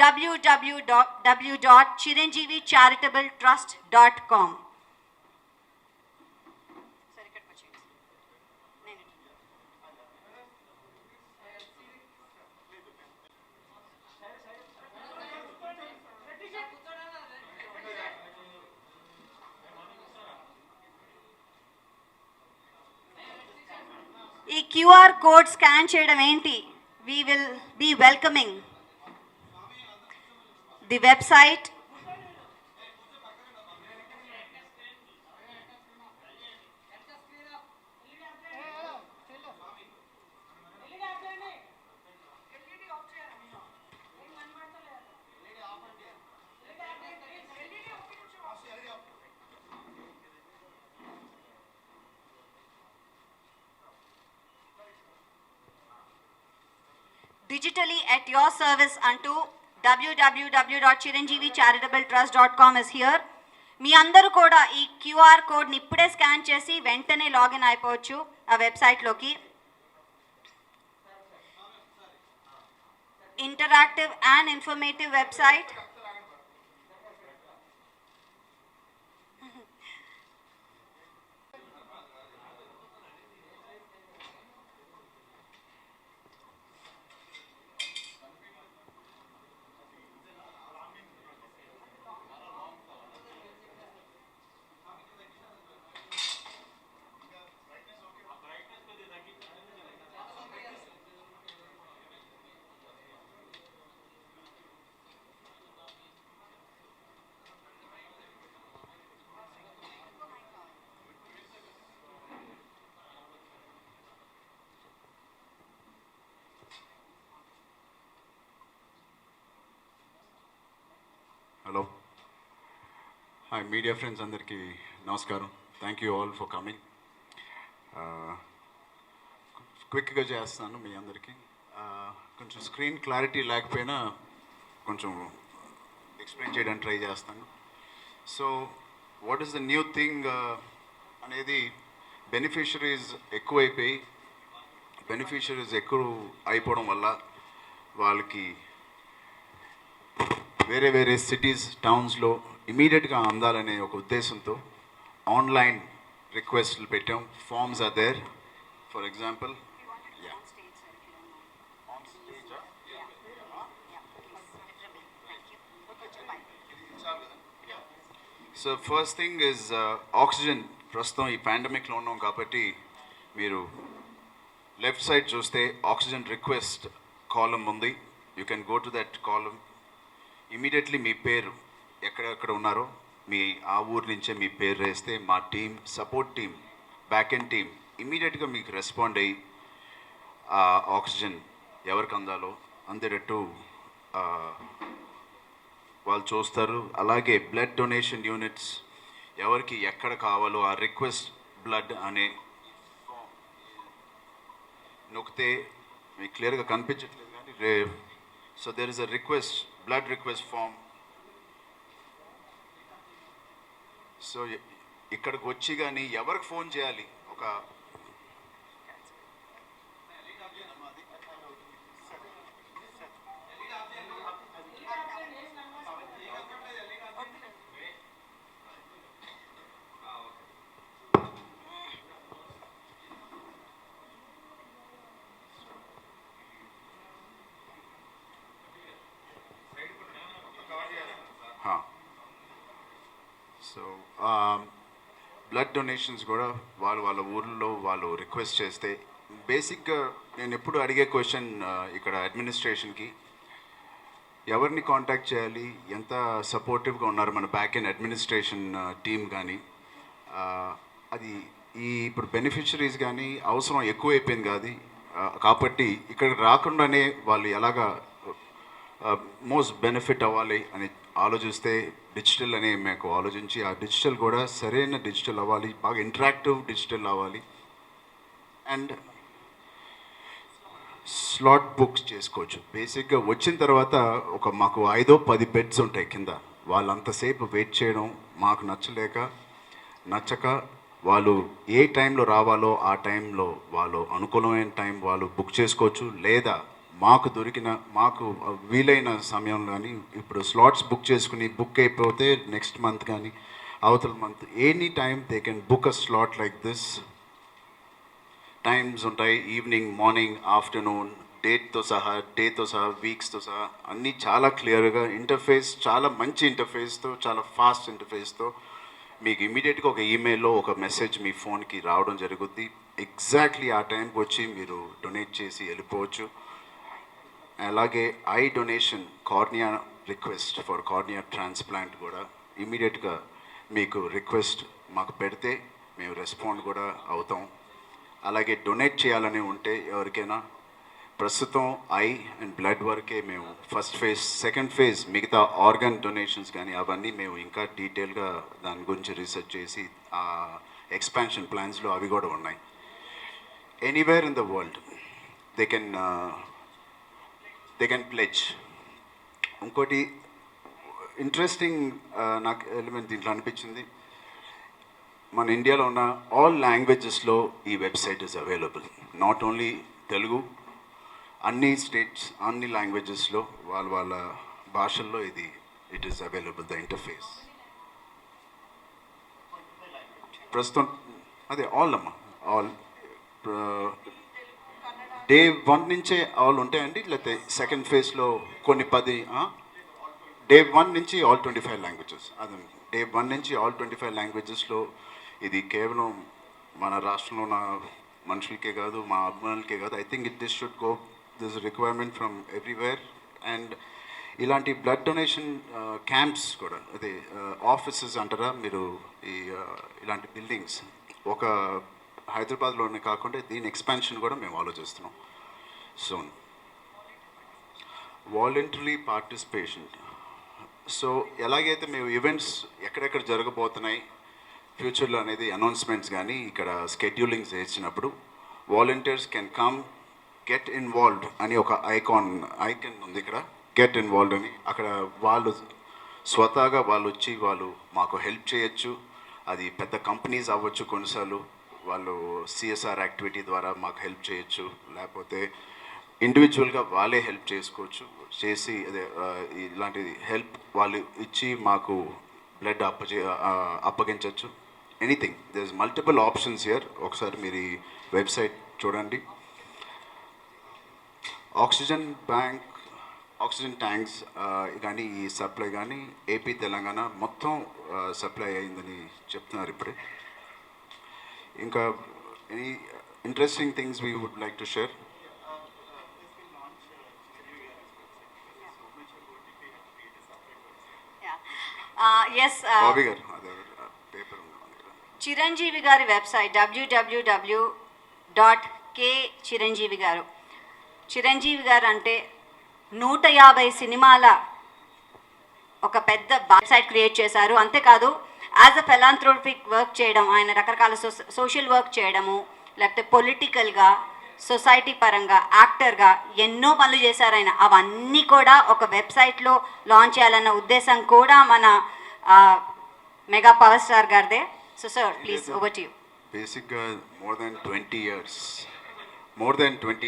www.chiranjeevicharitabletrust.com. ఈ QR code scan చేయడం ఏంటి? We will be welcoming the website digitally at your service unto www.chiranjeevicharitabletrust.com is here. మీ అందరూ కూడా ఈ క్యూఆర్ కోడ్ని ఇప్పుడే స్కాన్ చేసి వెంటనే లాగిన్ అయిపోవచ్చు ఆ వెబ్సైట్లోకి. Interactive and informative website. Hello. Hi, media friends, andarki namaskaram. Thank you all for coming. Quick ga chestanu mee andarki. Koncham screen clarity lekapena koncham explain cheyadaniki try chestanu. So, what is the new thing anedi beneficiaries ekkuvayipoyi beneficiaries ekku ayipovam valla వాళ్ళకి వేరే వేరే cities టౌన్స్లో ఇమీడియట్గా అందాలనే ఒక ఉద్దేశంతో online రిక్వెస్ట్లు పెట్టాం. Forms are there. For example so first thing is oxygen. ప్రస్తుతం ఈ పాండమిక్లో ఉన్నాం కాబట్టి మీరు లెఫ్ట్ సైడ్ చూస్తే ఆక్సిజన్ రిక్వెస్ట్ కాలమ్ ఉంది. You can go to that column. Immediately మీ పేరు ఎక్కడెక్కడ ఉన్నారో మీ ఆ ఊరు నుంచే మీ పేరు వేస్తే మా team, support team, back end team ఇమీడియట్గా మీకు రెస్పాండ్ అయ్యి ఆ ఆక్సిజన్ ఎవరికి అందాలో అందేటట్టు వాళ్ళు చూస్తారు. అలాగే బ్లడ్ డొనేషన్ యూనిట్స్ ఎవరికి ఎక్కడ కావాలో ఆ రిక్వెస్ట్ బ్లడ్ అనే నొక్కితే మీకు క్లియర్గా కనిపించట్లేదు కానీ so there is a request blood request form. So ఇక్కడికి వచ్చి కానీ ఎవరికి ఫోన్ చేయాలి? ఒక సో బ్లడ్ డొనేషన్స్ కూడా వాళ్ళ ఊర్లో వాళ్ళు రిక్వెస్ట్ చేస్తే బేసిక్గా నేను ఎప్పుడు అడిగే క్వశ్చన్ ఇక్కడ అడ్మినిస్ట్రేషన్కి ఎవరిని కాంటాక్ట్ చేయాలి, ఎంత సపోర్టివ్గా ఉన్నారు మన బ్యాక్ ఎండ్ అడ్మినిస్ట్రేషన్ టీమ్ కానీ, అది ఇప్పుడు బెనిఫిషరీస్ కానీ అవసరం ఎక్కువైపోయింది కాదు కాబట్టి ఇక్కడికి రాకుండానే వాళ్ళు ఎలాగా మోస్ట్ బెనిఫిట్ అవ్వాలి అని ఆలోచిస్తే డిజిటల్ అనే మాకు ఆలోచించి ఆ డిజిటల్ కూడా సరైన డిజిటల్ అవ్వాలి, బాగా ఇంటరాక్టివ్ డిజిటల్ అవ్వాలి. అండ్ స్లాట్ బుక్స్ చేసుకోవచ్చు. బేసిక్గా వచ్చిన తర్వాత మాకు 5-10 బెడ్స్ ఉంటాయి కింద. వాళ్ళంతసేపు వెయిట్ చేయడం మాకు నచ్చక వాళ్ళు ఏ టైంలో రావాలో ఆ టైంలో వాళ్ళు అనుకూలమైన టైం వాళ్ళు బుక్ చేసుకోవచ్చు. లేదా మాకు వీలైన సమయంలో కానీ ఇప్పుడు స్లాట్స్ బుక్ చేసుకుని బుక్ అయిపోతే నెక్స్ట్ మంత్ కానీ అవతల month any time they can book a slot like this. Times ఉంటాయి, ఈవినింగ్, మార్నింగ్, ఆఫ్టర్నూన్, డేట్తో సహా వీక్స్తో సహా అన్నీ చాలా క్లియర్గా, ఇంటర్ఫేస్ చాలా మంచి ఇంటర్ఫేస్తో, చాలా ఫాస్ట్ ఇంటర్ఫేస్తో మీకు ఇమీడియట్గా ఒక ఈమెయిల్లో ఒక మెసేజ్ మీ ఫోన్కి రావడం జరుగుద్ది. ఎగ్జాక్ట్లీ ఆ టైంకి వచ్చి మీరు డొనేట్ చేసి వెళ్ళిపోవచ్చు. అలాగే eye donation, cornea request for cornea transplant కూడా ఇమీడియట్గా మీకు రిక్వెస్ట్ మాకు పెడితే మేము రెస్పాండ్ కూడా అవుతాం. అలాగే డొనేట్ చేయాలని ఉంటే ఎవరికైనా ప్రస్తుతం ఐ అండ్ బ్లడ్ వరకే మేము ఫస్ట్ ఫేజ్, సెకండ్ ఫేజ్ మిగతా ఆర్గన్ డొనేషన్స్ కానీ అవన్నీ మేము ఇంకా డీటెయిల్గా దాని గురించి రీసెర్చ్ చేసి ఆ ఎక్స్పాన్షన్ ప్లాన్స్లో అవి కూడా ఉన్నాయి. Anywhere in the world they can pledge. ఇంకోటి ఇంట్రెస్టింగ్ నాకు ఎలిమెంట్ దీంట్లో అనిపించింది, మన ఇండియాలో ఉన్న ఆల్ లాంగ్వేజెస్లో ఈ website is available. Not only Telugu, అన్ని స్టేట్స్, అన్ని లాంగ్వేజెస్లో వాళ్ళ భాషల్లో it is available the interface. ప్రస్తుతం అదే ఆల్ డే 1 నుంచే ఆల్ ఉంటాయండి, లేకపోతే సెకండ్ ఫేజ్లో కొన్ని 10, డే 1 నుంచి ఆల్ 25 లాంగ్వేజెస్. అదే డే 1 నుంచి ఆల్ 25 లాంగ్వేజెస్లో ఇది కేవలం మన రాష్ట్రంలో ఉన్న మనుషులకే కాదు, మా అభిమానులకే కాదు. I think this should go, this requirement from everywhere. And ఇలాంటి బ్లడ్ డొనేషన్ క్యాంప్స్ కూడా, అదే ఆఫీసెస్ అంటారా మీరు, ఇలాంటి బిల్డింగ్స్ ఒక హైదరాబాద్లోనే కాకుండా దీని ఎక్స్పాన్షన్ కూడా మేము ఆలోచిస్తున్నాం. So voluntary participation. సో ఎలాగైతే మేము ఈవెంట్స్ ఎక్కడెక్కడ జరగబోతున్నాయి ఫ్యూచర్లో అనేది అనౌన్స్మెంట్స్ కానీ ఇక్కడ స్కెడ్యూలింగ్స్ చేసినప్పుడు volunteers can come get involved అని ఒక ఐకాన్ ఉంది ఇక్కడ, గెట్ ఇన్వాల్వ్డ్ అని. అక్కడ వాళ్ళు స్వతహాగా వాళ్ళు వచ్చి వాళ్ళు మాకు హెల్ప్ చేయొచ్చు. అది పెద్ద కంపెనీస్ అవ్వచ్చు, కొన్నిసార్లు వాళ్ళు సిఎస్ఆర్ యాక్టివిటీ ద్వారా మాకు హెల్ప్ చేయొచ్చు, లేకపోతే ఇండివిజువల్గా వాళ్ళే హెల్ప్ చేసుకోవచ్చు. చేసి అదే ఇలాంటి హెల్ప్ వాళ్ళు ఇచ్చి మాకు బ్లడ్ అప్పగించవచ్చు. Anything, there is multiple options here. ఒకసారి మీరు ఈ వెబ్సైట్ చూడండి. ఆక్సిజన్ బ్యాంక్, ఆక్సిజన్ ట్యాంక్స్ కానీ ఈ సప్లై కానీ ఏపీ తెలంగాణ మొత్తం సప్లై అయిందని చెప్తున్నారు ఇప్పుడే. ఇంకా any interesting things we would like to share. Yes, Bobby గారు అదే పేపర్ చిరంజీవి గారి వెబ్సైట్ www.k.chiranjeevi గారు. చిరంజీవి గారు అంటే 150 సినిమాల ఒక పెద్ద వెబ్సైట్ క్రియేట్ చేశారు. అంతేకాదు యాజ్ అ ఫిలాంథ్రోపిక్ వర్క్ చేయడం, ఆయన రకరకాల సోషల్ వర్క్ చేయడము, లేకపోతే పొలిటికల్గా, సొసైటీ పరంగా, యాక్టర్గా ఎన్నో పనులు చేశారు ఆయన. అవన్నీ కూడా ఒక వెబ్సైట్లో లాంచ్ చేయాలన్న ఉద్దేశం కూడా మన మెగా పవర్ స్టార్ గారిదే. So sir please over to you. బేసిక్గా మోర్ దెన్ 20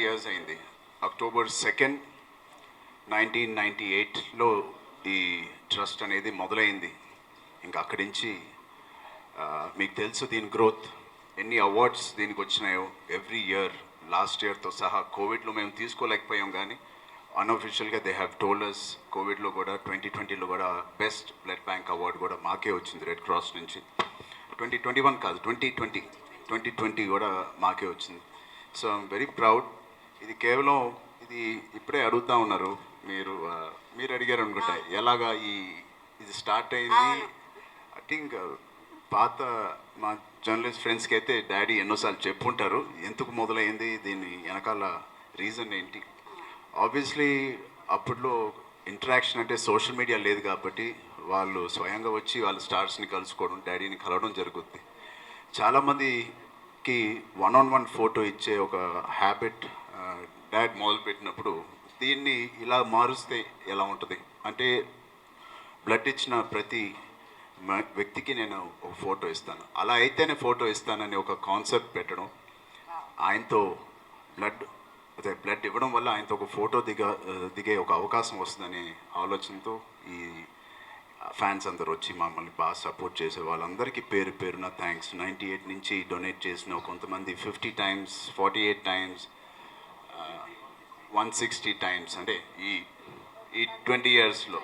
ఇయర్స్ అయింది. అక్టోబర్ 2, 1998లో ఈ ట్రస్ట్ అనేది మొదలైంది. ఇంకా అక్కడి నుంచి మీకు తెలుసు దీని గ్రోత్, ఎన్ని అవార్డ్స్ దీనికి వచ్చినాయో ఎవ్రీ ఇయర్. లాస్ట్ ఇయర్తో సహా కోవిడ్లో మేము తీసుకోలేకపోయాం, కానీ అన్అఫిషియల్గా దే హ్యావ్ టోల్డ్ us కోవిడ్లో కూడా 2020లో కూడా బెస్ట్ బ్లడ్ బ్యాంక్ అవార్డు కూడా మాకే వచ్చింది రెడ్ క్రాస్ నుంచి. 2021 కాదు, 2020 కూడా మాకే వచ్చింది. So I'm very proud. ఇది కేవలం ఇది ఇప్పుడే అడుగుతూ ఉన్నారు మీరు అడిగారు అనుకుంటా ఎలాగా ఇది స్టార్ట్ అయింది. ఐ థింక్ పాత మా జర్నలిస్ట్ ఫ్రెండ్స్కి అయితే డాడీ ఎన్నోసార్లు చెప్పుంటారు ఎందుకు మొదలైంది, దీని వెనకాల రీజన్ ఏంటి. ఆబ్వియస్లీ అప్పట్లో ఇంటరాక్షన్ అంటే సోషల్ మీడియా లేదు కాబట్టి వాళ్ళు స్వయంగా వచ్చి వాళ్ళ స్టార్స్ని కలుసుకోవడం, డాడీని కలవడం జరుగుద్ది. చాలామందికి 1-on-1 ఫోటో ఇచ్చే ఒక హ్యాబిట్ డాడ్ మొదలుపెట్టినప్పుడు దీన్ని ఇలా మారుస్తే ఎలా ఉంటుంది అంటే బ్లడ్ ఇచ్చిన ప్రతి వ్యక్తికి నేను ఒక ఫోటో ఇస్తాను, అలా అయితేనే ఫోటో ఇస్తానని ఒక కాన్సెప్ట్ పెట్టడం, ఆయనతో బ్లడ్ అదే బ్లడ్ ఇవ్వడం వల్ల ఆయనతో ఒక ఫోటో దిగే ఒక అవకాశం వస్తుందనే ఆలోచనతో ఈ ఫ్యాన్స్ అందరూ వచ్చి మమ్మల్ని బాగా సపోర్ట్ చేసే వాళ్ళందరికీ పేరు పేరున థ్యాంక్స్. 98 నుంచి డొనేట్ చేసిన కొంతమంది 50 టైమ్స్, 48 టైమ్స్, 160 టైమ్స్, అంటే ఈ 20 ఇయర్స్లో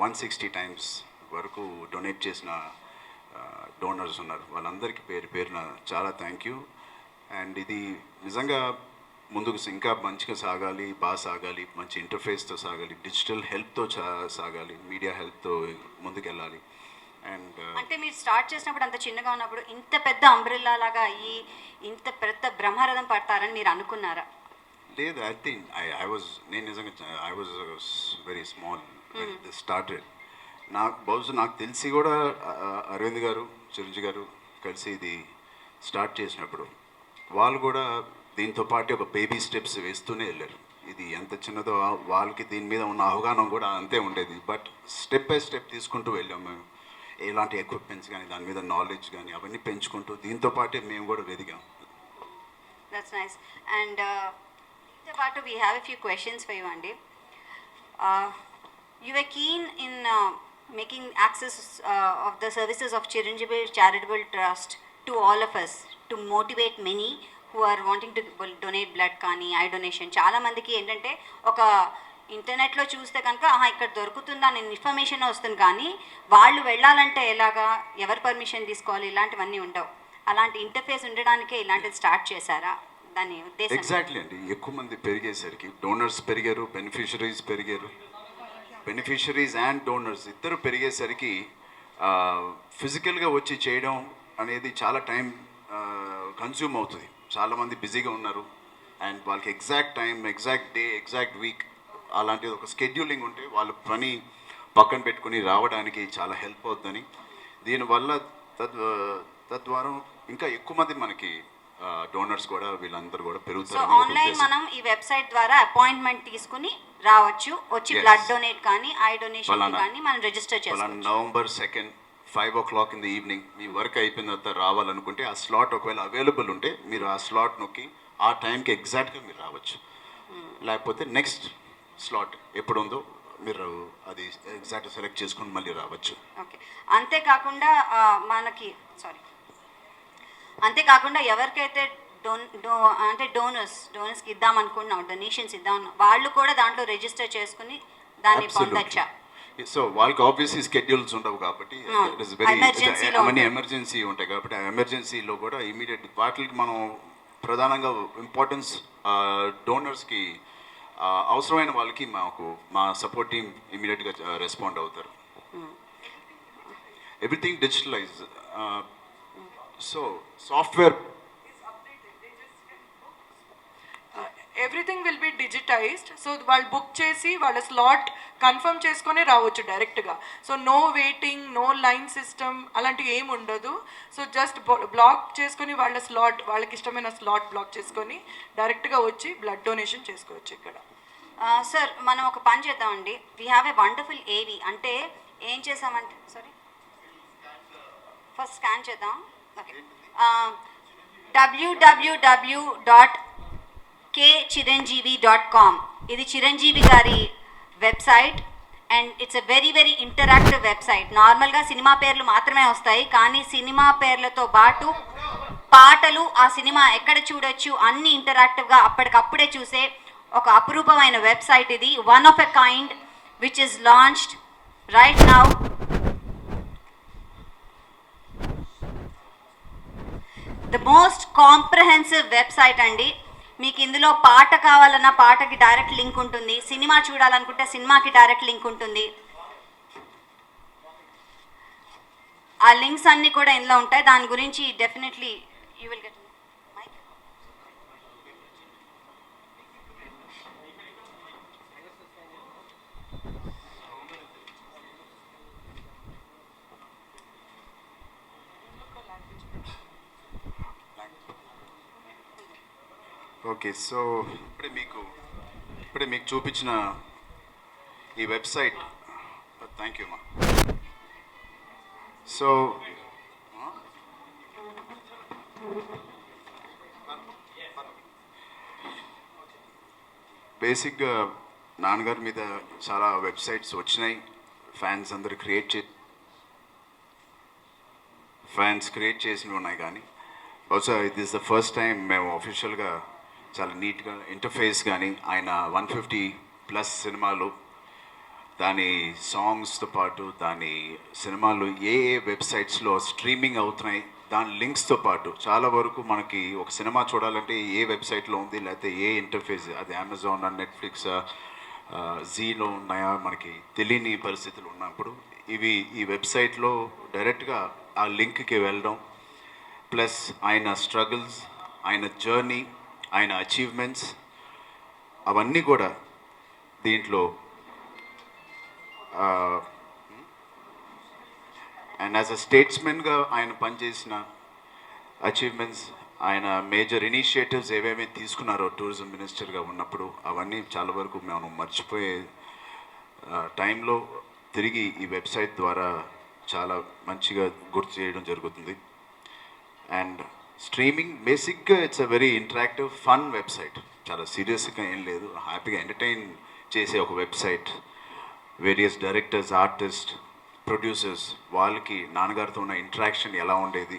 160 టైమ్స్ వరకు డొనేట్ చేసిన డోనర్స్ ఉన్నారు. వాళ్ళందరికీ పేరు పేరున చాలా థ్యాంక్ యూ. అండ్ ఇది నిజంగా ముందుకు ఇంకా మంచిగా సాగాలి, బాగా సాగాలి, మంచి ఇంటర్ఫేస్తో సాగాలి, డిజిటల్ హెల్ప్తో సాగాలి, మీడియా హెల్ప్తో ముందుకెళ్ళాలి. అండ్ అంటే మీరు స్టార్ట్ చేసినప్పుడు అంత చిన్నగా ఉన్నప్పుడు ఇంత పెద్ద అంబ్రెల్లా లాగా అయ్యి ఇంత పెద్ద బ్రహ్మరథం పడతారని మీరు అనుకున్నారా? లేదు, ఐ థింక్ నేను నిజంగా I was very small started. నాకు తెలిసి కూడా అరవింద్ గారు, చిరంజీవి గారు కలిసి ఇది స్టార్ట్ చేసినప్పుడు వాళ్ళు కూడా దీంతో పాటు ఒక బేబీ స్టెప్స్ వేస్తూనే వెళ్ళారు. ఇది ఎంత చిన్నదో వాళ్ళకి దీని మీద ఉన్న అవగాహన కూడా అంతే ఉండేది. బట్ స్టెప్ బై స్టెప్ తీసుకుంటూ వెళ్ళాం మేము. ఎలాంటి ఎక్విప్మెంట్స్ కానీ దాని మీద నాలెడ్జ్ కానీ అవన్నీ పెంచుకుంటూ దీంతో పాటే మేము కూడా వెదిగాం. That's nice. అండ్ దీంతో పాటు we have a few questions for you అండి. You are keen in making access of the services of Chiranjeevi charitable trust to all of us to motivate many who are wanting to donate blood కానీ eye donation. చాలామందికి ఏంటంటే ఒక ఇంటర్నెట్లో చూస్తే కనుక ఇక్కడ దొరుకుతుందా నేను ఇన్ఫర్మేషన్ వస్తుంది, కానీ వాళ్ళు వెళ్ళాలంటే ఎలాగా, ఎవరు పర్మిషన్ తీసుకోవాలి, ఇలాంటివన్నీ ఉండవు. అలాంటి ఇంటర్ఫేస్ ఉండడానికే ఇలాంటిది స్టార్ట్ చేశారా? దాని ఉద్దేశం ఎగ్జాక్ట్లీ అండి. ఎక్కువ మంది పెరిగేసరికి డోనర్స్ పెరిగారు, బెనిఫిషరీస్ పెరిగారు. బెనిఫిషరీస్ అండ్ డోనర్స్ ఇద్దరు పెరిగేసరికి ఫిజికల్గా వచ్చి చేయడం అనేది చాలా టైం కన్జ్యూమ్ అవుతుంది. చాలామంది బిజీగా ఉన్నారు అండ్ వాళ్ళకి exact time, exact day, exact week అలాంటిది ఒక స్కెడ్యూలింగ్ ఉంటే వాళ్ళ పని పక్కన పెట్టుకుని రావడానికి చాలా హెల్ప్ అవుతుందని, దీనివల్ల తద్వారా ఇంకా ఎక్కువ మంది మనకి డోనర్స్ కూడా వీళ్ళందరూ కూడా పెరుగుతారు. సో ఆన్లైన్ మనం ఈ వెబ్సైట్ ద్వారా అపాయింట్మెంట్ తీసుకుని రావచ్చు, వచ్చి బ్లడ్ డొనేట్ కానీ ఐ డొనేషన్ కానీ మనం రిజిస్టర్ చేసుకోవచ్చు. November 2nd 5 o'clock in the evening me work అయిపోయిన తర్వాత రావాలనుకుంటే ఆ స్లాట్ ఒకవేళ అవైలబుల్ ఉంటే మీరు ఆ స్లాట్ నొక్కి ఆ టైంకి ఎగ్జాక్ట్గా మీరు రావచ్చు. లేకపోతే నెక్స్ట్ స్లాట్ ఎప్పుడు ఉందో మీరు అది ఎగ్జాక్ట్ సెలెక్ట్ చేసుకొని మళ్ళీ రావచ్చు. ఓకే. అంతేకాకుండా అంతేకాకుండా ఎవరికైతే అంటే డోనర్స్కి ఇద్దాం అనుకున్నాం, డొనేషన్స్ ఇద్దాం వాళ్ళు కూడా దాంట్లో రిజిస్టర్ చేసుకుని దాన్ని పొందొచ్చా? సో వాళ్ళకి ఆబ్వియస్లీ స్కెడ్యూల్స్ ఉండవు కాబట్టి it is very money emergency ఉంటాయి కాబట్టి ఆ ఎమర్జెన్సీలో కూడా ఇమీడియట్ వాటికి మనం ప్రధానంగా ఇంపార్టెన్స్ డోనర్స్కి అవసరమైన వాళ్ళకి మా సపోర్ట్ టీమ్ ఇమీడియట్గా రెస్పాండ్ అవుతారు. Everything digitalize. So software everything will be digitized. So వాళ్ళు బుక్ చేసి వాళ్ళ స్లాట్ కన్ఫర్మ్ చేసుకొని రావచ్చు డైరెక్ట్గా. So no waiting, no line system అలాంటివి ఏమి ఉండదు. సో జస్ట్ బ్లాక్ చేసుకొని వాళ్ళ స్లాట్, వాళ్ళకి ఇష్టమైన స్లాట్ బ్లాక్ చేసుకొని డైరెక్ట్గా వచ్చి బ్లడ్ డొనేషన్ చేసుకోవచ్చు ఇక్కడ. సార్ మనం ఒక పని చేద్దామండి. వీ హ్యావ్ ఏ వండర్ఫుల్ ఏవి అంటే ఏం చేసామంటే సారీ ఫస్ట్ స్కాన్ చేద్దాం. ఓకే. www.kchiranjeevi.com ఇది చిరంజీవి గారి website and it's a very very interactive website. నార్మల్గా సినిమా పేర్లు మాత్రమే వస్తాయి, కానీ సినిమా పేర్లతో పాటు పాటలు, ఆ సినిమా ఎక్కడ చూడొచ్చు అన్నీ ఇంటరాక్టివ్గా అప్పటికప్పుడే చూసే ఒక అపురూపమైన వెబ్సైట్ ఇది. One of a kind which is launched right now. The most comprehensive website అండి. మీకు ఇందులో పాట కావాలన్నా పాటకి డైరెక్ట్ లింక్ ఉంటుంది, సినిమా చూడాలనుకుంటే సినిమాకి డైరెక్ట్ లింక్ ఉంటుంది. ఆ లింక్స్ అన్నీ కూడా ఇందులో ఉంటాయి. దాని గురించి definitely you will get. Okay. So ఇప్పుడే మీకు చూపించిన ఈ వెబ్సైట్, థ్యాంక్ యూ మా. సో బేసిక్గా నాన్నగారి మీద చాలా వెబ్సైట్స్ వచ్చినాయి. ఫ్యాన్స్ అందరు ఫ్యాన్స్ క్రియేట్ చేసినవి ఉన్నాయి, కానీ బహుశా ఇది ఇస్ ద ఫస్ట్ టైం మేము అఫీషియల్గా చాలా నీట్గా ఇంటర్ఫేస్ కానీ ఆయన 150+ సినిమాలు, దాని సాంగ్స్తో పాటు దాని సినిమాలు ఏ వెబ్సైట్స్లో స్ట్రీమింగ్ అవుతున్నాయి దాని లింక్స్తో పాటు చాలా వరకు మనకి ఒక సినిమా చూడాలంటే ఏ వెబ్సైట్లో ఉంది, లేకపోతే ఏ ఇంటర్ఫేస్, అది అమెజాన్, నెట్ఫ్లిక్స్, జీలో ఉన్నాయా మనకి తెలియని పరిస్థితులు ఉన్నప్పుడు ఈ వెబ్సైట్లో డైరెక్ట్గా ఆ లింక్కి వెళ్ళడం, ప్లస్ ఆయన స్ట్రగుల్స్, ఆయన జర్నీ, ఆయన అచీవ్మెంట్స్ అవన్నీ కూడా దీంట్లో అండ్ యాజ్ అ స్టేట్స్మెన్గా ఆయన పనిచేసిన అచీవ్మెంట్స్, ఆయన మేజర్ ఇనిషియేటివ్స్ ఏవేమి తీసుకున్నారో టూరిజం మినిస్టర్గా ఉన్నప్పుడు అవన్నీ చాలా వరకు మేము మర్చిపోయే టైంలో తిరిగి ఈ వెబ్సైట్ ద్వారా చాలా మంచిగా గుర్తు చేయడం జరుగుతుంది. అండ్ స్ట్రీమింగ్ బేసిక్గా it's a very interactive fun website, చాలా సీరియస్గా ఏం లేదు, హ్యాపీగా ఎంటర్టైన్ చేసే ఒక website. Various directors, artist, producers వాళ్ళకి నాన్నగారితో ఉన్న ఇంటరాక్షన్ ఎలా ఉండేది,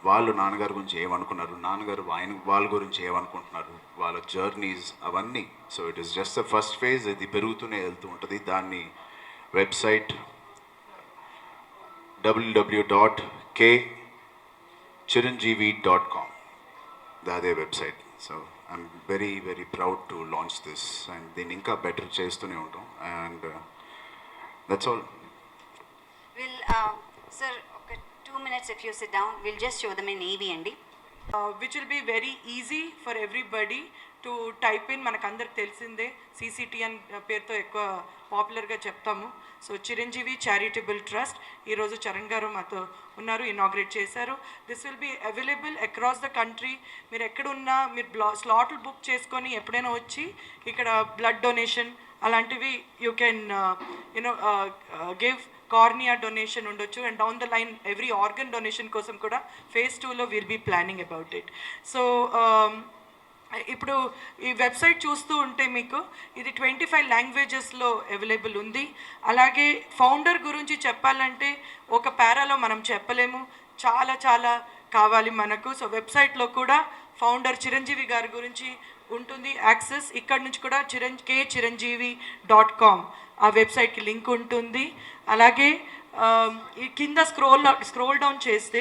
వాళ్ళు నాన్నగారి గురించి ఏమనుకున్నారు, నాన్నగారు వాళ్ళ గురించి ఏమనుకుంటున్నారు, వాళ్ళ జర్నీస్ అవన్నీ. So it is just the first phase, ఇది పెరుగుతూనే వెళ్తూ ఉంటుంది. దాన్ని వెబ్సైట్ www.kchiranjeevi.com, అదే website. So I'm very very proud to launch this and దీన్ని ఇంకా బెటర్ చేస్తూనే ఉంటాం. And that's all. Will sir ఒక 2 minutes if you sit down, we'll just show them in EV అండి. Which will be very easy for everybody to type in. మనకు అందరికి తెలిసిందే CCT అని పేరుతో ఎక్కువ పాపులర్గా చెప్తాము. సో చిరంజీవి చారిటబుల్ ట్రస్ట్ ఈరోజు చరణ్ గారు మాతో ఉన్నారు, ఇనాగ్రేట్ చేశారు. This will be available across the country. మీరు ఎక్కడున్నా మీరు స్లాట్లు బుక్ చేసుకొని ఎప్పుడైనా వచ్చి ఇక్కడ బ్లడ్ డొనేషన్ అలాంటివి you can give. Cornea donation ఉండొచ్చు, and down the line every organ donation కోసం కూడా phase 2లో will be planning about it. So ఇప్పుడు ఈ వెబ్సైట్ చూస్తూ ఉంటే మీకు ఇది 25 లాంగ్వేజెస్లో అవైలబుల్ ఉంది. అలాగే ఫౌండర్ గురించి చెప్పాలంటే ఒక పారాలో మనం చెప్పలేము, చాలా చాలా కావాలి మనకు. సో వెబ్సైట్లో కూడా ఫౌండర్ చిరంజీవి గారి గురించి ఉంటుంది యాక్సెస్. ఇక్కడ నుంచి కూడా kchiranjeevi.com ఆ వెబ్సైట్కి లింక్ ఉంటుంది. అలాగే ఈ కింద స్క్రోల్ డౌన్ చేస్తే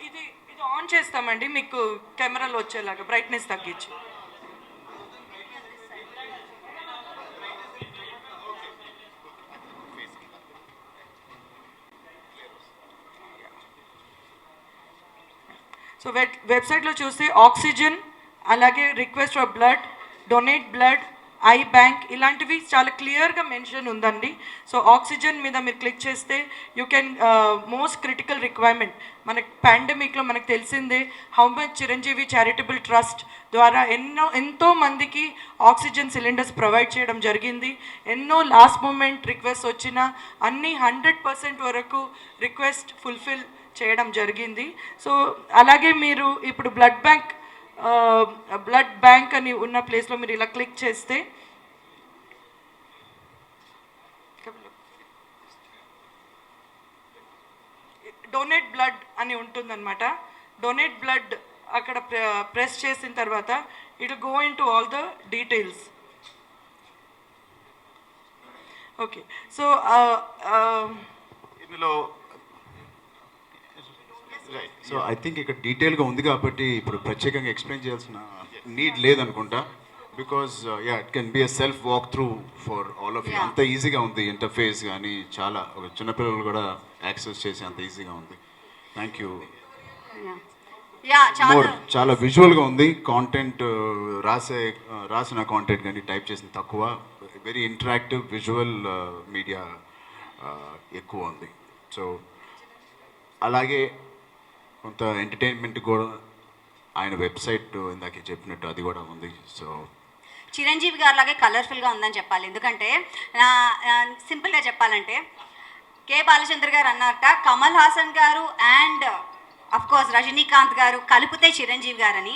ఇది ఆన్ చేస్తామండి, మీకు కెమెరాలో వచ్చేలాగా బ్రైట్నెస్ తగ్గించి. సో వెబ్సైట్లో చూస్తే ఆక్సిజన్, అలాగే request for blood, donate blood, I bank ఇలాంటివి చాలా క్లియర్గా మెన్షన్ ఉందండి. సో ఆక్సిజన్ మీద మీరు క్లిక్ చేస్తే you can most critical requirement. మనకి పాండమిక్లో మనకు తెలిసిందే how much Chiranjeevi charitable trust ద్వారా ఎంతో మందికి ఆక్సిజన్ సిలిండర్స్ ప్రొవైడ్ చేయడం జరిగింది. ఎన్నో లాస్ట్ మూమెంట్ రిక్వెస్ట్ వచ్చినా అన్నీ 100% వరకు రిక్వెస్ట్ ఫుల్ఫిల్ చేయడం జరిగింది. సో అలాగే మీరు ఇప్పుడు బ్లడ్ బ్యాంక్ అని ఉన్న ప్లేస్లో మీరు ఇలా క్లిక్ చేస్తే డొనేట్ బ్లడ్ అని ఉంటుందన్నమాట. డొనేట్ బ్లడ్ అక్కడ ప్రెస్ చేసిన తర్వాత it go in to all the details. Okay, so ఇందులో సో ఐ థింక్ ఇక్కడ డీటెయిల్గా ఉంది కాబట్టి ఇప్పుడు ప్రత్యేకంగా ఎక్స్ప్లెయిన్ చేయాల్సిన నీడ్ లేదనుకుంటా. Because it can be a self walk through for all of you. అంత ఈజీగా ఉంది ఇంటర్ఫేస్, కానీ చాలా ఒక చిన్నపిల్లలు కూడా యాక్సెస్ చేసి అంత ఈజీగా ఉంది. Thank you. చాలా విజువల్గా ఉంది. కాంటెంట్ రాసిన కాంటెంట్ కానీ టైప్ చేసిన తక్కువ. వెరీ ఇంటరాక్టివ్ విజువల్ మీడియా ఎక్కువ ఉంది. సో అలాగే కొంత ఎంటర్టైన్మెంట్ కూడా ఆయన వెబ్సైట్ ఇందాక చెప్పినట్టు అది కూడా ఉంది. సో చిరంజీవి గారి లాగే కలర్ఫుల్గా ఉందని చెప్పాలి. ఎందుకంటే సింపుల్గా చెప్పాలంటే కే బాలచంద్ర గారు అన్నారట, కమల్ హాసన్ గారు అండ్ అఫ్ కోర్స్ రజనీకాంత్ గారు కలిపితే చిరంజీవి గారని.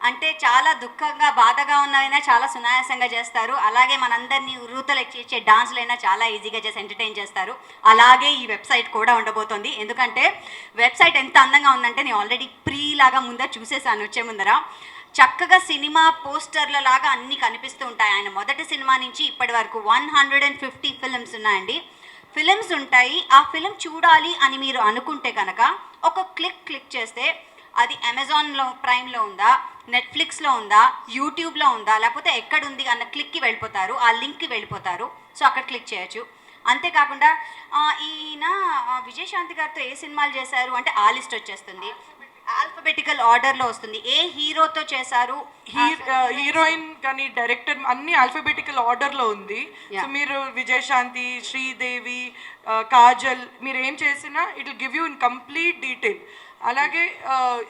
అంటే చాలా దుఃఖంగా బాధగా ఉన్నవైనా చాలా సునాయాసంగా చేస్తారు. అలాగే మనందరినీ ఉర్రూతలు ఎక్కించే డాన్సులైనా చాలా ఈజీగా చేసి ఎంటర్టైన్ చేస్తారు. అలాగే ఈ వెబ్సైట్ కూడా ఉండబోతోంది. ఎందుకంటే వెబ్సైట్ ఎంత అందంగా ఉందంటే నేను ఆల్రెడీ లాగా ముందర చూసేసాను వచ్చే ముందర. చక్కగా సినిమా పోస్టర్ల లాగా అన్నీ కనిపిస్తూ ఉంటాయి. ఆయన మొదటి సినిమా నుంచి ఇప్పటి వరకు 150 ఫిల్మ్స్ ఉన్నాయండి. ఫిలిమ్స్ ఉంటాయి. ఆ ఫిలిం చూడాలి అని మీరు అనుకుంటే కనుక ఒక క్లిక్ చేస్తే అది అమెజాన్లో ప్రైమ్లో ఉందా, నెట్ఫ్లిక్స్లో ఉందా, యూట్యూబ్లో ఉందా, లేకపోతే ఎక్కడుంది అన్న క్లిక్కి వెళ్ళిపోతారు, ఆ లింక్కి వెళ్ళిపోతారు. సో అక్కడ క్లిక్ చేయొచ్చు. అంతేకాకుండా ఈయన విజయశాంతి గారితో ఏ సినిమాలు చేశారు అంటే ఆ లిస్ట్ వచ్చేస్తుంది. ఆల్ఫబెటికల్ ఆర్డర్లో వస్తుంది. ఏ హీరోతో చేశారు, హీరోయిన్ కానీ డైరెక్టర్ అన్ని ఆల్ఫబెటికల్ ఆర్డర్లో ఉంది. సో మీరు విజయశాంతి, శ్రీదేవి, కాజల్ మీరు ఏం చేసినా it will give you in complete detail. అలాగే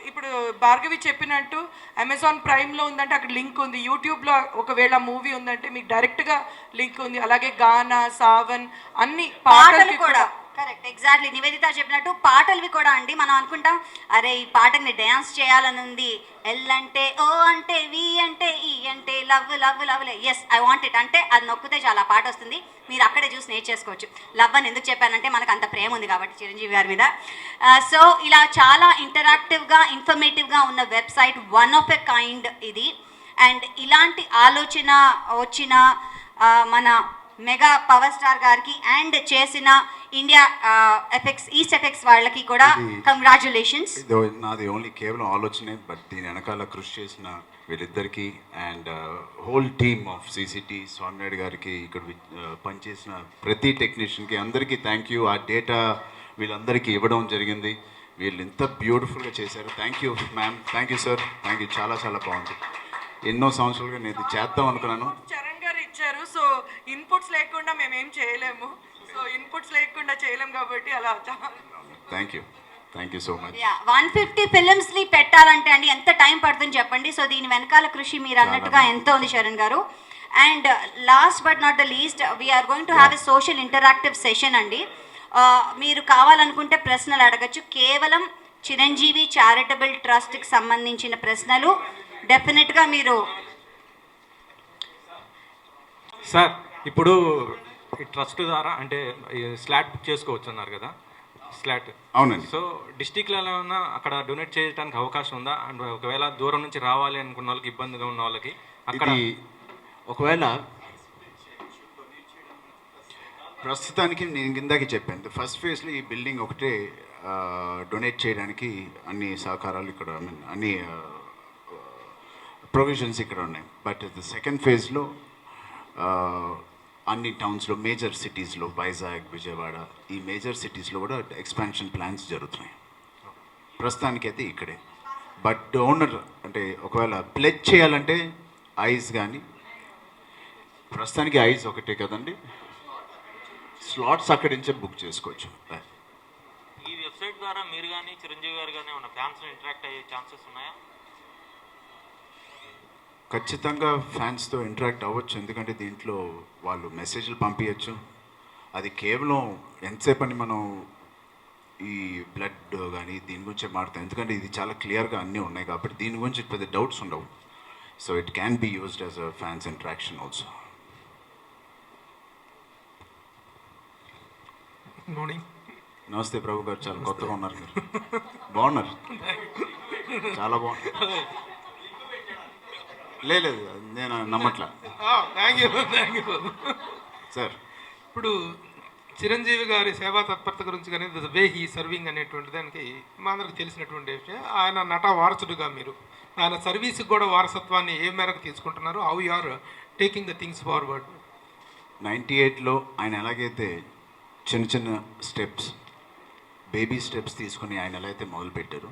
ఇప్పుడు భార్గవి చెప్పినట్టు అమెజాన్ ప్రైమ్లో ఉందంటే అక్కడ లింక్ ఉంది. యూట్యూబ్లో ఒకవేళ మూవీ ఉందంటే మీకు డైరెక్ట్గా లింక్ ఉంది. అలాగే గానా, సావన్ అన్ని పాటలు కూడా కరెక్ట్ ఎగ్జాక్ట్లీ నివేదిత చెప్పినట్టు పాటలవి కూడా అండి. మనం అనుకుంటాం అరే ఈ పాటని డ్యాన్స్ చేయాలని ఉంది, ఎల్ అంటే ఓ అంటే వి అంటే ఈ అంటే లవ్ లవ్ లవ్లే, ఎస్ ఐ వాంట్ ఇట్ అంటే అది నొక్కితే చాలా పాట వస్తుంది. మీరు అక్కడే చూసి నేర్చేసుకోవచ్చు. లవ్ అని ఎందుకు చెప్పానంటే మనకు అంత ప్రేమ ఉంది కాబట్టి చిరంజీవి గారి మీద. సో ఇలా చాలా ఇంటరాక్టివ్గా ఇన్ఫర్మేటివ్గా ఉన్న website, one of a kind ఇది. అండ్ ఇలాంటి ఆలోచన వచ్చిన మన మెగా పవర్ స్టార్ గారికి అండ్ చేసిన ఇండియా ఎఫెక్ట్స్, ఈస్ట్ ఎఫెక్ట్స్ వాళ్ళకి కూడా కంగ్రాచులేషన్స్. నాది ఓన్లీ కేవలం ఆలోచనే, బట్ దీని వెనకాల కృషి చేసిన వీళ్ళిద్దరికీ and whole team of CCT Swami Naidu గారికి, ఇక్కడ పనిచేసిన ప్రతి టెక్నీషియన్కి అందరికీ థ్యాంక్ యూ. ఆ డేటా వీళ్ళందరికీ ఇవ్వడం జరిగింది. వీళ్ళు ఇంత బ్యూటిఫుల్గా చేశారు. Thank you ma'am, thank you sir, thank you. చాలా చాలా బాగుంది. ఎన్నో సంవత్సరాలుగా నేను ఇది చేద్దాం అనుకున్నాను. చరణ్ గారు ఇచ్చారు. సో ఇన్పుట్స్ లేకుండా మేము ఏం చేయలేము. సో ఇన్పుట్స్ లేకుండా చేయలేము కాబట్టి అలా. Thank you, thank you so much. 150 ఫిలిమ్స్ని పెట్టాలంటే అండి ఎంత టైం పడుతుంది చెప్పండి. సో దీని వెనకాల కృషి మీరు అన్నట్టుగా ఎంతో ఉంది శరణ్ గారు. And last but not the least we're going to have a social interactive session అండి. మీరు కావాలనుకుంటే ప్రశ్నలు అడగచ్చు. కేవలం చిరంజీవి చారిటబుల్ ట్రస్ట్కి సంబంధించిన ప్రశ్నలు డెఫినెట్గా మీరు. సార్ ఇప్పుడు ఈ ట్రస్ట్ ద్వారా అంటే స్లాట్ బుక్ చేసుకోవచ్చు అన్నారు కదా, స్లాట్. అవునండి. సో డిస్టిక్లో ఏమైనా అక్కడ డొనేట్ చేయడానికి అవకాశం ఉందా? అండ్ ఒకవేళ దూరం నుంచి రావాలి అనుకున్న వాళ్ళకి, ఇబ్బందిగా ఉన్న వాళ్ళకి అక్కడ ఒకవేళ ప్రస్తుతానికి నేను ఇందాక చెప్పాను, ఫస్ట్ ఫేజ్లో ఈ బిల్డింగ్ ఒకటే డొనేట్ చేయడానికి అన్ని సహకారాలు ఇక్కడ, అన్ని ప్రొవిజన్స్ ఇక్కడ ఉన్నాయి. బట్ ద సెకండ్ ఫేజ్లో అన్ని టౌన్స్లో, మేజర్ సిటీస్లో, వైజాగ్, విజయవాడ, ఈ మేజర్ సిటీస్లో కూడా ఎక్స్పాన్షన్ ప్లాన్స్ జరుగుతున్నాయి. ప్రస్తుతానికైతే ఇక్కడే. బట్ డోనర్ అంటే ఒకవేళ ప్లెజ్ చేయాలంటే ఐస్ కానీ, ప్రస్తుతానికి ఐస్ ఒకటే కదండి, స్లాట్స్ అక్కడి నుంచే బుక్ చేసుకోవచ్చు. ఈ వెబ్సైట్ ద్వారా మీరు కానీ చిరంజీవి గారు కానీ ఉన్న ఫ్యాన్స్ ఇంటరాక్ట్ అయ్యే ఛాన్సెస్ ఉన్నాయా? ఖచ్చితంగా ఫ్యాన్స్తో ఇంటరాక్ట్ అవ్వచ్చు. ఎందుకంటే దీంట్లో వాళ్ళు మెసేజ్లు పంపించచ్చు. అది కేవలం ఎంతసేపు అని మనం ఈ బ్లడ్ కానీ దీని గురించే మాట్లాడతాం. ఎందుకంటే ఇది చాలా క్లియర్గా అన్నీ ఉన్నాయి కాబట్టి దీని గురించి పెద్ద డౌట్స్ ఉండవు. So it can be used as a fans interaction also. Morning. నమస్తే ప్రభు గారు, చాలా కొత్తగా ఉన్నారు మీరు. బాగున్నారు, చాలా బాగున్నారు. లేదు నేను నమ్మట్లా. థ్యాంక్ యూ సార్, ఇప్పుడు చిరంజీవి గారి సేవా తత్పరత గురించి కానీ ద వే హీ సర్వింగ్ అనేటువంటి దానికి మా అందరికి తెలిసినటువంటి విషయం. ఆయన నట వారసుడుగా మీరు ఆయన సర్వీస్కి కూడా వారసత్వాన్ని ఏ మేరకు తీసుకుంటున్నారు? How you are taking the things forward? 98లో ఆయన ఎలాగైతే చిన్న చిన్న స్టెప్స్, బేబీ స్టెప్స్ తీసుకుని ఆయన ఎలా అయితే మొదలుపెట్టారో,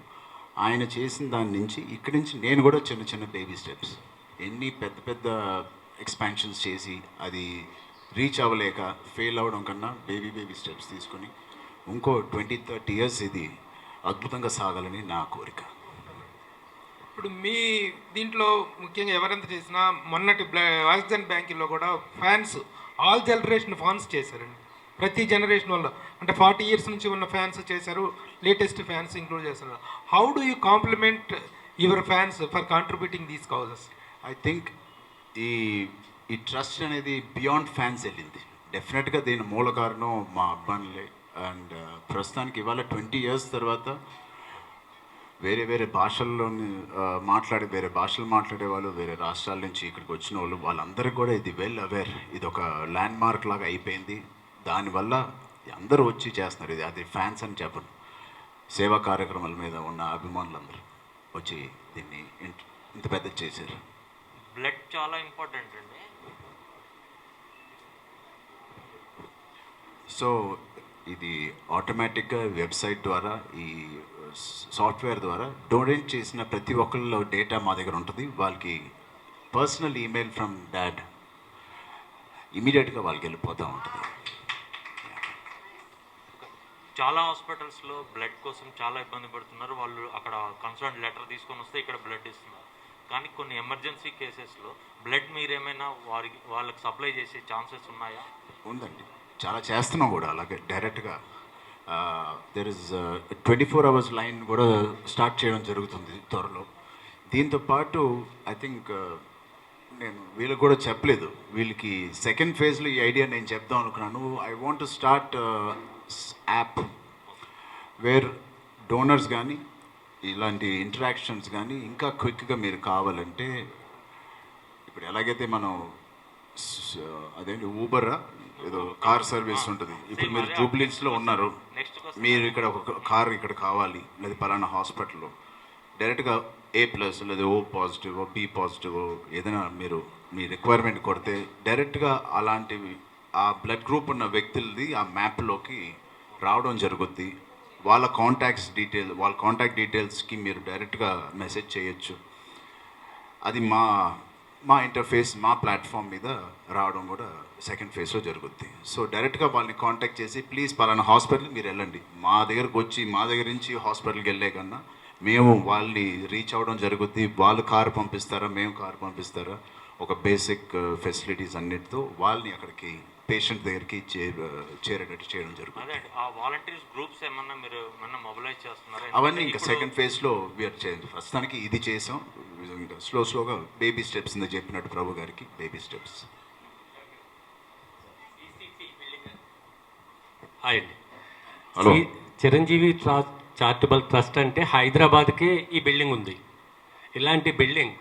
ఆయన చేసిన దాని నుంచి ఇక్కడి నుంచి నేను కూడా చిన్న చిన్న బేబీ స్టెప్స్, ఎన్ని పెద్ద పెద్ద ఎక్స్పాన్షన్స్ చేసి అది రీచ్ అవ్వలేక ఫెయిల్ అవ్వడం కన్నా బేబీ స్టెప్స్ తీసుకొని ఇంకో 20-30 years ఇది అద్భుతంగా సాగాలని నా కోరిక. ఇప్పుడు మీ దీంట్లో ముఖ్యంగా ఎవరెంత చేసినా మొన్నటి ఆక్సిజన్ బ్యాంకుల్లో కూడా ఫ్యాన్స్ ఆల్ జనరేషన్ ఫ్యాన్స్ చేశారండి. ప్రతి జనరేషన్ వల్ల అంటే 40 years నుంచి ఉన్న ఫ్యాన్స్ చేశారు, లేటెస్ట్ ఫ్యాన్స్ ఇంక్లూడ్ చేశారు. How do you compliment your fans for contributing these causes? I think ఈ ట్రస్ట్ అనేది బియాండ్ ఫ్యాన్స్ వెళ్ళింది. డెఫినెట్గా దీని మూల కారణం మా అబ్బాయిలే. అండ్ ప్రస్తుతానికి ఇవాళ 20 years తర్వాత వేరే వేరే భాషల్లోని వేరే భాషలు మాట్లాడే వాళ్ళు, వేరే రాష్ట్రాల నుంచి ఇక్కడికి వచ్చిన వాళ్ళు, వాళ్ళందరికీ కూడా ఇది వెల్ అవేర్. ఇది ఒక ల్యాండ్ మార్క్ లాగా అయిపోయింది. దానివల్ల అందరూ వచ్చి చేస్తున్నారు. అది ఫ్యాన్స్ అని చెప్పను, సేవా కార్యక్రమాల మీద ఉన్న అభిమానులందరూ వచ్చి దీన్ని ఇంత పెద్ద చేశారు. బ్లడ్ చాలా ఇంపార్టెంట్ అండి. సో ఇది ఆటోమేటిక్గా వెబ్సైట్ ద్వారా, ఈ సాఫ్ట్వేర్ ద్వారా డొనేట్ చేసిన ప్రతి ఒక్కళ్ళ డేటా మా దగ్గర ఉంటుంది. వాళ్ళకి పర్సనల్ ఈమెయిల్ ఫ్రమ్ డాడ్ ఇమీడియట్గా వాళ్ళకి వెళ్ళిపోతూ ఉంటుంది. చాలా హాస్పిటల్స్లో బ్లడ్ కోసం చాలా ఇబ్బంది పడుతున్నారు. వాళ్ళు అక్కడ కన్సర్న్ లెటర్ తీసుకొని వస్తే ఇక్కడ బ్లడ్ ఇస్తున్నారు. కానీ కొన్ని ఎమర్జెన్సీ కేసెస్లో బ్లడ్ మీరేమైనా వాళ్ళకి సప్లై చేసే ఛాన్సెస్ ఉన్నాయా? ఉందండి, చాలా చేస్తున్నాం కూడా. అలాగే డైరెక్ట్గా దెర్ ఇస్ 24 hours లైన్ కూడా స్టార్ట్ చేయడం జరుగుతుంది త్వరలో. దీంతో పాటు ఐ థింక్ నేను వీళ్ళకి కూడా చెప్పలేదు, వీళ్ళకి సెకండ్ ఫేజ్లో ఈ ఐడియా నేను చెప్దాం అనుకున్నాను. I want to start app where donors కానీ ఇలాంటి ఇంటరాక్షన్స్ కానీ ఇంకా క్విక్గా మీరు కావాలంటే, ఇప్పుడు ఎలాగైతే మనం అదేంటి ఊబరా ఏదో కార్ సర్వీస్ ఉంటుంది. ఇప్పుడు మీరు జూబ్లీస్లో ఉన్నారు, మీరు ఇక్కడ ఒక కార్ ఇక్కడ కావాలి, లేదా పలానా హాస్పిటల్లో డైరెక్ట్గా A+ లేదా O+ B+ ఏదైనా మీరు మీ రిక్వైర్మెంట్ కొడితే డైరెక్ట్గా అలాంటివి ఆ బ్లడ్ గ్రూప్ ఉన్న వ్యక్తులది ఆ మ్యాప్లోకి రావడం జరుగుద్ది. వాళ్ళ కాంటాక్ట్ డీటెయిల్స్కి మీరు డైరెక్ట్గా మెసేజ్ చేయొచ్చు. అది మా ఇంటర్ఫేస్, మా ప్లాట్ఫామ్ మీద రావడం కూడా సెకండ్ ఫేజ్లో జరుగుద్ది. సో డైరెక్ట్గా వాళ్ళని కాంటాక్ట్ చేసి, ప్లీజ్ పలానా హాస్పిటల్కి మీరు వెళ్ళండి, మా దగ్గరకు వచ్చి మా దగ్గర నుంచి హాస్పిటల్కి వెళ్ళే కన్నా మేము వాళ్ళని రీచ్ అవ్వడం జరుగుద్ది. వాళ్ళు కారు పంపిస్తారా, మేము కారు పంపిస్తారా, ఒక బేసిక్ ఫెసిలిటీస్ అన్నిటితో వాళ్ళని అక్కడికి పేషెంట్ దగ్గరికి చేరేటట్టు చేయడం జరుగుతుంది. అదే ఆ వాలంటీర్స్ గ్రూప్స్ ఏమన్నా మీరు మొబిలైజ్ చేస్తున్నారా? అవన్నీ ఇంకా సెకండ్ ఫేజ్లో వీఆర్ చేయండి. ప్రస్తుతానికి ఇది చేసాం. ఇంకా స్లోగా బేబీ స్టెప్స్ ఇందా చెప్పినట్టు ప్రభు గారికి బేబీ స్టెప్స్. హాయ్ అండి. హలో. చిరంజీవి చారిటబుల్ ట్రస్ట్ అంటే హైదరాబాద్కే ఈ బిల్డింగ్ ఉంది. ఇలాంటి బిల్డింగ్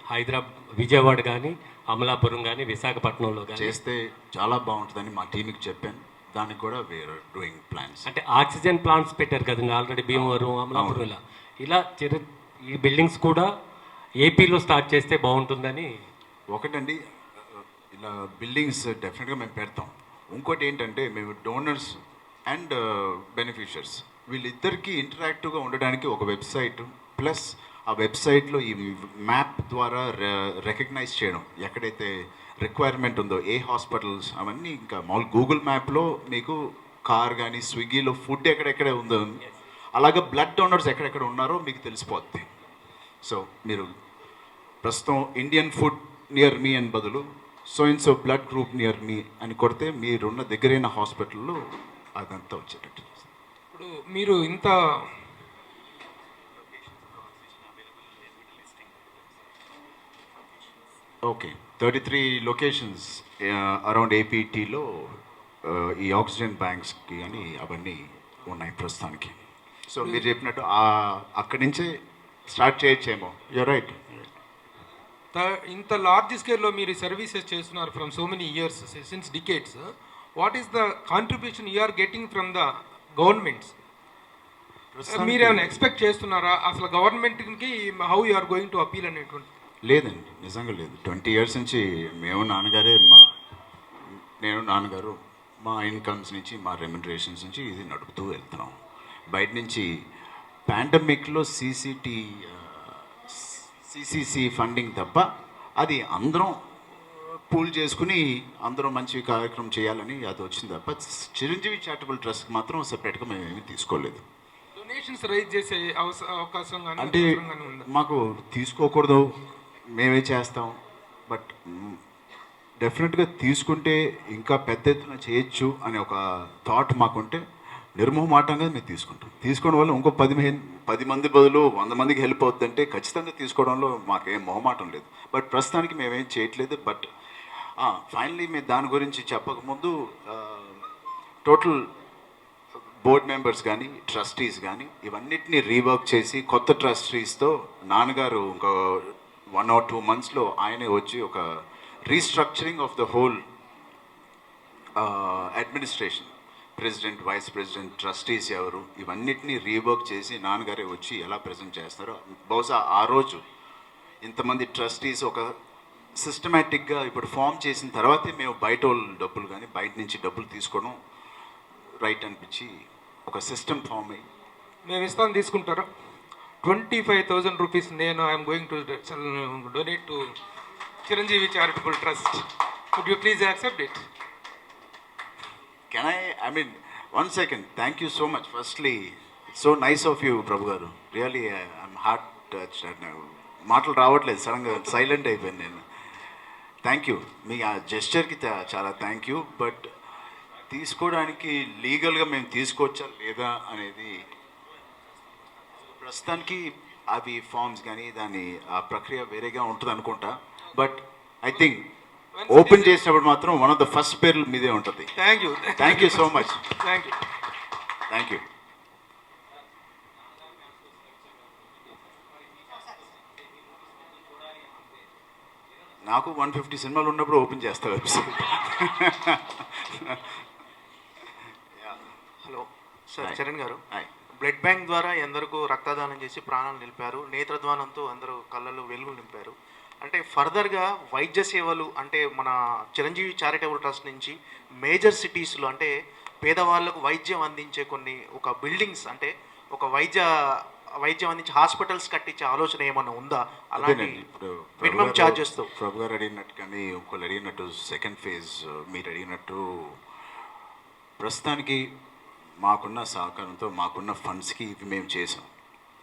విజయవాడ కానీ, అమలాపురం కానీ, విశాఖపట్నంలో కానీ చేస్తే చాలా బాగుంటుందని మా టీంకి చెప్పాను. దానికి కూడా వీఆర్ డూయింగ్ ప్లాన్స్. అంటే ఆక్సిజన్ ప్లాంట్స్ పెట్టారు కదండి ఆల్రెడీ భీమవరం, అమలాపురం. ఇలా ఈ బిల్డింగ్స్ కూడా ఏపీలో స్టార్ట్ చేస్తే బాగుంటుందని. ఒకటండి, ఇలా బిల్డింగ్స్ డెఫినెట్గా మేము పెడతాం. ఇంకోటి ఏంటంటే, మేము డోనర్స్ అండ్ బెనిఫిషియర్స్ వీళ్ళిద్దరికీ ఇంటరాక్టివ్గా ఉండడానికి ఒక వెబ్సైట్, ప్లస్ ఆ వెబ్సైట్లో ఈ మ్యాప్ ద్వారా రికగ్నైజ్ చేయడం, ఎక్కడైతే రిక్వైర్మెంట్ ఉందో ఏ హాస్పిటల్స్ అవన్నీ. ఇంకా మామూలు గూగుల్ మ్యాప్లో మీకు కార్ కానీ, స్విగ్గీలో ఫుడ్ ఎక్కడెక్కడ ఉందో, అలాగే బ్లడ్ డోనర్స్ ఎక్కడెక్కడ ఉన్నారో మీకు తెలిసిపోద్ది. సో మీరు ప్రస్తుతం ఇండియన్ ఫుడ్ నియర్ మీ అని బదులు సో బ్లడ్ గ్రూప్ నియర్ మీ అని కొడితే మీరున్న దగ్గరైన హాస్పిటల్లో అదంతా వచ్చేటట్టు. ఇప్పుడు మీరు ఇంత ఓకే, 33 లొకేషన్స్ అరౌండ్ ఏపీటీలో ఈ ఆక్సిజన్ బ్యాంక్స్కి అని అవన్నీ ఉన్నాయి ప్రస్తుతానికి. సో మీరు చెప్పినట్టు అక్కడి నుంచే స్టార్ట్ చేయొచ్చేమో. You're right. ఇంత లార్జ్ స్కేల్లో మీరు సర్వీసెస్ చేస్తున్నారు from so many years, since decades. What is the contribution you are getting from the governments? మీరు ఏమైనా ఎక్స్పెక్ట్ చేస్తున్నారా అసలు గవర్నమెంట్కి? How you are going to appeal అనేటువంటి? లేదండి, నిజంగా లేదు. 20 years నుంచి నేను నాన్నగారు మా ఇన్కమ్స్ నుంచి, మా రెమ్యునరేషన్స్ నుంచి ఇది నడుపుతూ వెళ్తున్నాం. బయట నుంచి పాండమిక్లో సిసిసి ఫండింగ్ తప్ప అది అందరం పూల్ చేసుకుని అందరం మంచి కార్యక్రమం చేయాలని అది వచ్చింది తప్ప చిరంజీవి చారిటబుల్ ట్రస్ట్కి మాత్రం సెపరేట్గా మేము ఏమీ తీసుకోలేదు. డొనేషన్స్ రైజ్ చేసే అవకాశం కానీ అంటే అవసరం కానీ ఉందా? మాకు తీసుకోకూడదు, మేమే చేస్తాం, బట్ డెఫినెట్గా తీసుకుంటే ఇంకా పెద్ద ఎత్తున చేయొచ్చు అనే ఒక థాట్ మాకుంటే నిర్మోహమాటంగా మేము తీసుకుంటాం. తీసుకోవడం వల్ల ఇంకో 10 మంది బదులు 100 మందికి హెల్ప్ అవుతుందంటే ఖచ్చితంగా తీసుకోవడంలో మాకేం మొహమాటం లేదు. బట్ ప్రస్తుతానికి మేమేం చేయట్లేదు. బట్ ఫైనలీ మేము దాని గురించి చెప్పకముందు టోటల్ బోర్డ్ మెంబర్స్ కానీ ట్రస్టీస్ కానీ ఇవన్నిటిని రీవర్క్ చేసి కొత్త ట్రస్టీస్తో నాన్నగారు ఇంకో 1 or 2 monthsలో ఆయనే వచ్చి ఒక restructuring of the whole administration, president, vice president, trustees ఎవరు, ఇవన్నిటిని రీవర్క్ చేసి నాన్నగారే వచ్చి ఎలా ప్రజెంట్ చేస్తారో బహుశా ఆ రోజు ఇంతమంది ట్రస్టీస్ ఒక సిస్టమేటిక్గా ఇప్పుడు ఫామ్ చేసిన తర్వాతే మేము బయట వాళ్ళు డబ్బులు కానీ బయట నుంచి డబ్బులు తీసుకోవడం రైట్ అనిపించి ఒక సిస్టమ్ ఫామ్ అయ్యి మేము ఇస్తాను, తీసుకుంటారా? 25,000 రూపీస్ నేను I'm going to donate to Chiranjeevi charitable trust. Would you please accept it? Can I mean, 1 second. Thank you so much. Firstly, it's so nice of you, Prabhu Garu. Really, I'm heart touched. మాటలు రావట్లేదు, సడన్గా silent అయిపోయాను నేను. Thank you. మీ ఆ జెస్చర్కి చాలా thank you. But తీసుకోవడానికి లీగల్గా మేము తీసుకోవచ్చా లేదా అనేది ప్రస్తుతానికి అవి ఫార్మ్స్ కానీ దాని ఆ ప్రక్రియ వేరేగా ఉంటుంది అనుకుంటా. బట్ ఐ థింక్ ఓపెన్ చేసినప్పుడు మాత్రం వన్ ఆఫ్ ద ఫస్ట్ పేర్లు మీదే ఉంటుంది. Thank you. Thank you so much. Thank you. Thank you. నాకు 150 సినిమాలు ఉన్నప్పుడు ఓపెన్ చేస్తా వెబ్సైట్. హలో సార్, చరణ్ గారు. హాయ్. బ్లడ్ బ్యాంక్ ద్వారా ఎందరికో రక్తదానం చేసి ప్రాణాలు నిలిపారు, నేత్రద్వానంతో అందరూ కళ్ళలో వెలుగులు నింపారు. అంటే ఫర్దర్గా వైద్య సేవలు అంటే మన చిరంజీవి చారిటబుల్ ట్రస్ట్ నుంచి మేజర్ సిటీస్లో అంటే పేదవాళ్ళకు వైద్యం అందించే కొన్ని ఒక బిల్డింగ్స్ అంటే ఒక వైద్యం అందించే హాస్పిటల్స్ కట్టించే ఆలోచన ఏమన్నా ఉందా? అలాంటి ఇప్పుడు మినిమం ఛార్జెస్తో ప్రభు గారు అడిగినట్టు కానీ ఇంకోళ్ళు అడిగినట్టు సెకండ్ ఫేజ్ మీరు అడిగినట్టు ప్రస్తుతానికి మాకున్న సహకారంతో మాకున్న ఫండ్స్కి ఇవి మేము చేసాం.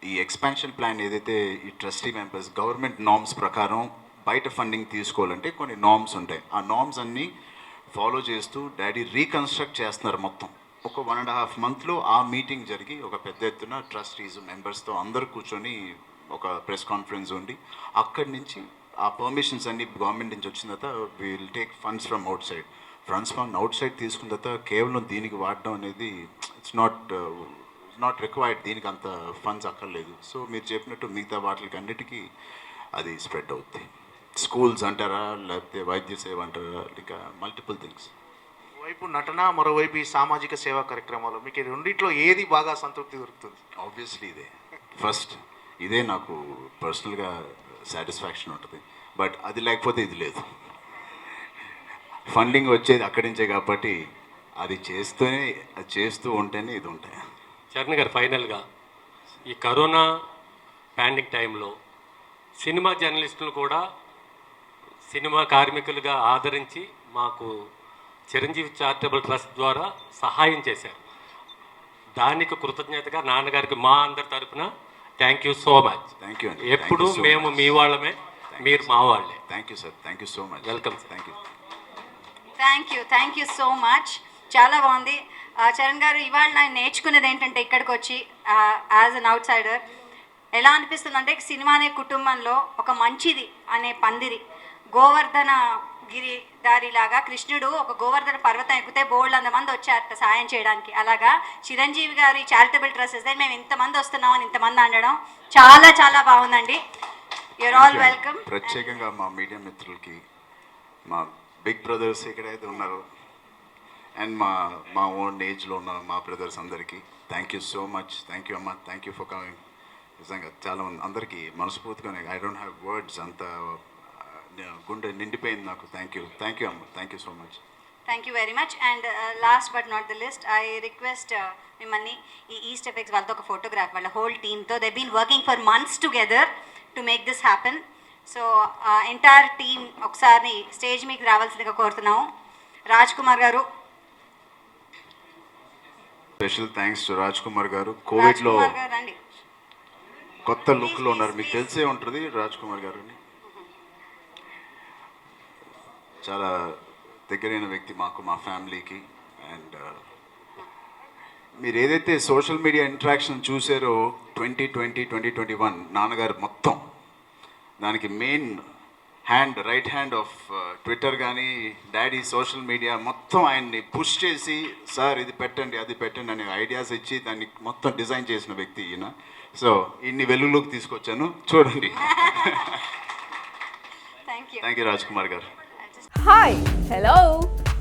ఈ ఎక్స్పాన్షన్ ప్లాన్ ఏదైతే ఈ ట్రస్టీ మెంబర్స్ గవర్నమెంట్ నామ్స్ ప్రకారం బయట ఫండింగ్ తీసుకోవాలంటే కొన్ని నామ్స్ ఉంటాయి. ఆ నామ్స్ అన్నీ ఫాలో చేస్తూ డాడీ రీకన్స్ట్రక్ట్ చేస్తున్నారు మొత్తం. ఒక 1.5 monthలో ఆ మీటింగ్ జరిగి ఒక పెద్ద ఎత్తున ట్రస్టీస్ మెంబర్స్తో అందరూ కూర్చొని ఒక ప్రెస్ కాన్ఫరెన్స్ ఉండి అక్కడి నుంచి ఆ పర్మిషన్స్ అన్ని గవర్నమెంట్ నుంచి వచ్చిన తర్వాత will take funds from out side. Funds from out side తీసుకున్న తర్వాత కేవలం దీనికి వాడడం అనేది ఇట్స్ నాట్ రిక్వైర్డ్. దీనికి అంత ఫండ్స్ అక్కర్లేదు. సో మీరు చెప్పినట్టు మిగతా వాటికి అన్నిటికీ అది స్ప్రెడ్ అవుతుంది. స్కూల్స్ అంటారా, లేకపోతే వైద్య సేవ అంటారా, ఇంకా మల్టిపుల్ థింగ్స్. వైపు నటన, మరోవైపు ఈ సామాజిక సేవా కార్యక్రమాలు, మీకు ఈ రెండిట్లో ఏది బాగా సంతృప్తి దొరుకుతుంది? ఆబ్వియస్లీ ఇదే నాకు పర్సనల్గా సాటిస్ఫాక్షన్ ఉంటుంది. బట్ అది లేకపోతే ఇది లేదు. ఫండింగ్ వచ్చేది అక్కడి నుంచే కాబట్టి అది చేస్తూ ఉంటేనే ఇది ఉంటాయి. చరణ్ గారు, ఫైనల్గా ఈ కరోనా పాండమిక్ టైంలో సినిమా జర్నలిస్టులు కూడా సినిమా కార్మికులుగా ఆదరించి మాకు చిరంజీవి చారిటబుల్ ట్రస్ట్ ద్వారా సహాయం చేశారు. దానికి కృతజ్ఞతగా నాన్నగారికి మా అందరి తరఫున thank you so much. Thank you అండి. ఎప్పుడు మేము మీ వాళ్ళమే, మీరు మా వాళ్ళే. Thank you sir. Thank you so much. Welcome. Thank you. So much. చాలా బాగుంది. చరణ్ గారు, ఇవాళ నేను నేర్చుకున్నది ఏంటంటే ఇక్కడికి వచ్చి యాజ్ అన్ అవుట్ సైడర్ ఎలా అనిపిస్తుంది అంటే సినిమా అనే కుటుంబంలో ఒక మంచిది అనే పందిరి గోవర్ధన గిరి దారిలాగా కృష్ణుడు ఒక గోవర్ధన పర్వతం ఎక్కితే బోల్డ్ 100 మంది వచ్చారట సాయం చేయడానికి. అలాగా చిరంజీవి గారి చారిటబుల్ ట్రస్ట్ ఇస్తే మేము ఇంతమంది వస్తున్నామని ఇంతమంది అనడం చాలా చాలా బాగుందండి. You're all welcome. ప్రత్యేకంగా మా మీడియా మిత్రులకి, మా బిగ్ బ్రదర్స్ ఎక్కడైతే ఉన్నారో అండ్ మా ఓన్ ఏజ్లో ఉన్న మా బ్రదర్స్ అందరికీ thank you so much. Thank you అమ్మ. Thank you for coming. నిజంగా చాలా మంది అందరికీ మనస్ఫూర్తిగానే ఐ డోంట్ హ్యావ్ వర్డ్స్, అంత గుండె నిండిపోయింది నాకు. థ్యాంక్ యూ అమ్మ. Thank you so much. Thank you very much. And last but not the list, I request మిమ్మల్ని ఈ ఈస్ట్ ఎఫెక్ట్స్ వాళ్ళతో ఒక ఫోటోగ్రాఫ్, వాళ్ళ హోల్ టీమ్తో they been working for months together to make this happen. So entire team ఒకసారి stage మీకు రావాల్సిందిగా కోరుతున్నాము. రాజ్ కుమార్ గారు, special thanks to Raj Kumar గారు. కోవిడ్లో కుమార్ గారు రండి. కొత్త లుక్లో ఉన్నారు, మీకు తెలిసే ఉంటుంది రాజ్ కుమార్ గారిని. చాలా దగ్గరైన వ్యక్తి మాకు, మా ఫ్యామిలీకి. అండ్ మీరు ఏదైతే సోషల్ మీడియా ఇంటరాక్షన్ చూసారో 2020, 2021 నాన్నగారు మొత్తం దానికి main hand, right hand of Twitter కానీ డాడీ సోషల్ మీడియా మొత్తం ఆయన్ని పుష్ చేసి సార్ ఇది పెట్టండి అది పెట్టండి అనే ఐడియాస్ ఇచ్చి దాన్ని మొత్తం డిజైన్ చేసిన వ్యక్తి ఈయన. సో ఇన్ని వెలుగులోకి తీసుకొచ్చాను, చూడండి. థ్యాంక్ యూ రాజ్ కుమార్ గారు. హాయ్ హలో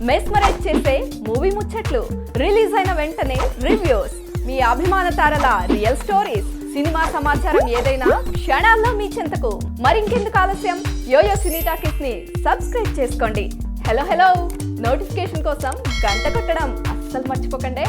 మెస్మరైజ్ చేసే మూవీ ముచ్చట్లు, రిలీజ్ అయిన వెంటనే రివ్యూస్, మీ అభిమాన తారల రియల్ స్టోరీస్, సినిమా సమాచారం ఏదైనా క్షణాల్లో మీ చెంతకు. మరింకెందుకు ఆలస్యం, యోయో సినీ టాకీస్ ని సబ్స్క్రైబ్ చేసుకోండి. హలో నోటిఫికేషన్ కోసం గంట కొట్టడం అస్సలు మర్చిపోకండి.